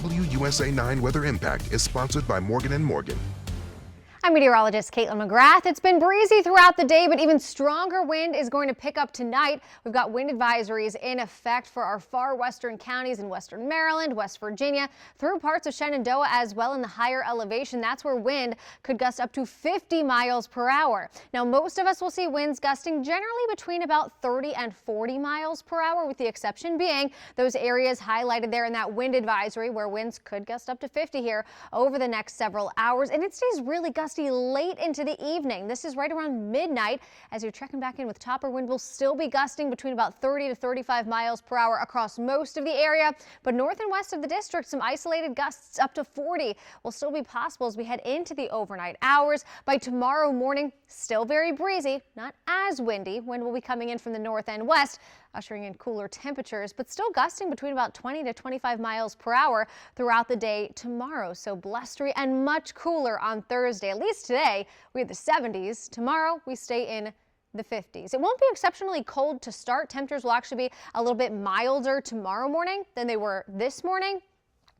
WUSA 9 Weather Impact is sponsored by Morgan & Morgan. I'm meteorologist Caitlin McGrath. It's been breezy throughout the day, but even stronger wind is going to pick up tonight. We've got wind advisories in effect for our far western counties in western Maryland, West Virginia, through parts of Shenandoah as well in the higher elevation. That's where wind could gust up to 50 miles per hour. Now, most of us will see winds gusting generally between about 30 and 40 miles per hour, with the exception being those areas highlighted there in that wind advisory where winds could gust up to 50 here over the next several hours. And it stays really gusty late into the evening. This is right around midnight. As you're checking back in with topper, wind will still be gusting between about 30 to 35 miles per hour across most of the area, but north and west of the district, some isolated gusts up to 40 will still be possible as we head into the overnight hours. By tomorrow morning, still very breezy, not as windy. Wind will be coming in from the north and west, ushering in cooler temperatures, but still gusting between about 20 to 25 miles per hour throughout the day tomorrow. So blustery and much cooler on Thursday. At least today, we had the 70s. Tomorrow, we stay in the 50s. It won't be exceptionally cold to start. Temperatures will actually be a little bit milder tomorrow morning than they were this morning,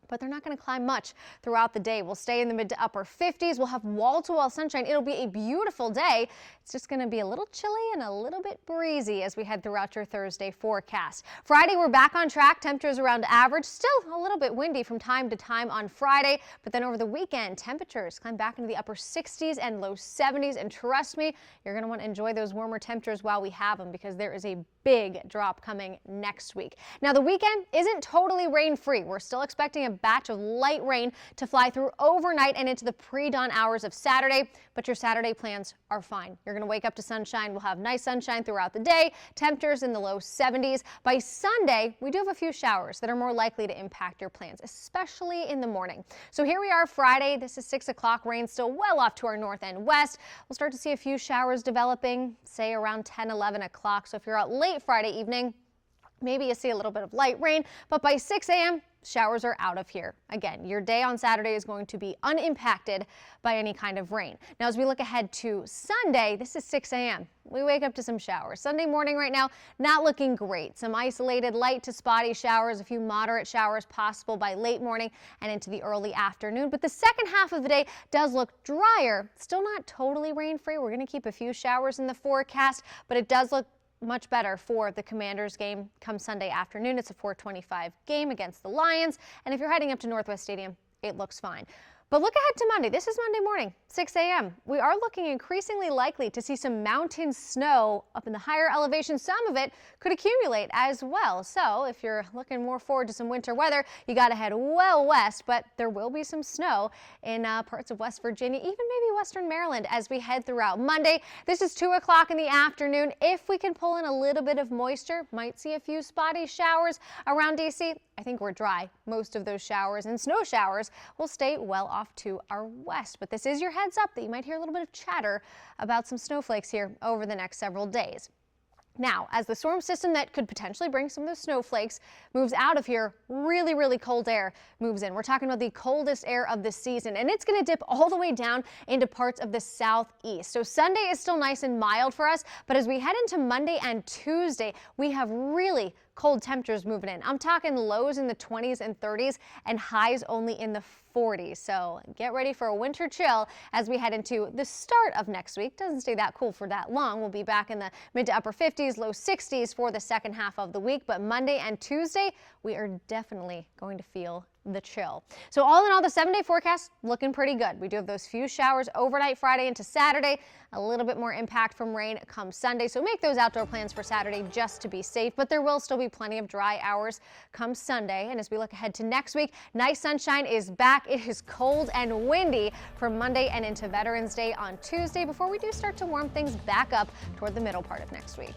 but they're not going to climb much throughout the day. We'll stay in the mid to upper 50s. We'll have wall-to-wall sunshine. It'll be a beautiful day. It's just going to be a little chilly and a little bit breezy as we head throughout your Thursday forecast. Friday, we're back on track. Temperatures around average. Still a little bit windy from time to time on Friday, but then over the weekend, temperatures climb back into the upper 60s and low 70s. And trust me, you're going to want to enjoy those warmer temperatures while we have them, because there is a big drop coming next week. Now, the weekend isn't totally rain-free. We're still expecting a batch of light rain to fly through overnight and into the pre-dawn hours of Saturday, but your Saturday plans are fine. You're going to wake up to sunshine. We'll have nice sunshine throughout the day, temperatures in the low 70s. By Sunday, we do have a few showers that are more likely to impact your plans, especially in the morning. So here we are Friday. This is 6 o'clock. Rain still well off to our north and west. We'll start to see a few showers developing, say around 10, 11 o'clock. So if you're out late Friday evening, maybe you see a little bit of light rain, but by 6 a.m., showers are out of here. Again, your day on Saturday is going to be unimpacted by any kind of rain. Now, as we look ahead to Sunday, this is 6 a.m. We wake up to some showers. Sunday morning right now, not looking great. Some isolated light to spotty showers, a few moderate showers possible by late morning and into the early afternoon. But the second half of the day does look drier. Still not totally rain-free. We're going to keep a few showers in the forecast, but it does look much better for the Commanders game come Sunday afternoon. It's a 4:25 game against the Lions, and if you're heading up to Northwest Stadium, it looks fine. But look ahead to Monday. This is Monday morning, 6 a.m. We are looking increasingly likely to see some mountain snow up in the higher elevation. Some of it could accumulate as well. So if you're looking more forward to some winter weather, you got to head well west, but there will be some snow in parts of West Virginia, even maybe western Maryland as we head throughout Monday. This is 2 o'clock in the afternoon. If we can pull in a little bit of moisture, might see a few spotty showers around D.C. I think we're dry. Most of those showers and snow showers will stay well off to our west. But this is your heads up that you might hear a little bit of chatter about some snowflakes here over the next several days. Now, as the storm system that could potentially bring some of those snowflakes moves out of here, really, really cold air moves in. We're talking about the coldest air of the season, and it's going to dip all the way down into parts of the southeast. So Sunday is still nice and mild for us, but as we head into Monday and Tuesday, we have really cold temperatures moving in. I'm talking lows in the 20s and 30s and highs only in the 40s. So get ready for a winter chill as we head into the start of next week. Doesn't stay that cool for that long. We'll be back in the mid to upper 50s, low 60s for the second half of the week. But Monday and Tuesday, we are definitely going to feel the chill. So all in all, the 7-day forecast looking pretty good. We do have those few showers overnight Friday into Saturday, a little bit more impact from rain come Sunday. So make those outdoor plans for Saturday just to be safe, but there will still be plenty of dry hours come Sunday. And as we look ahead to next week, nice sunshine is back. It is cold and windy from Monday and into Veterans Day on Tuesday before we do start to warm things back up toward the middle part of next week.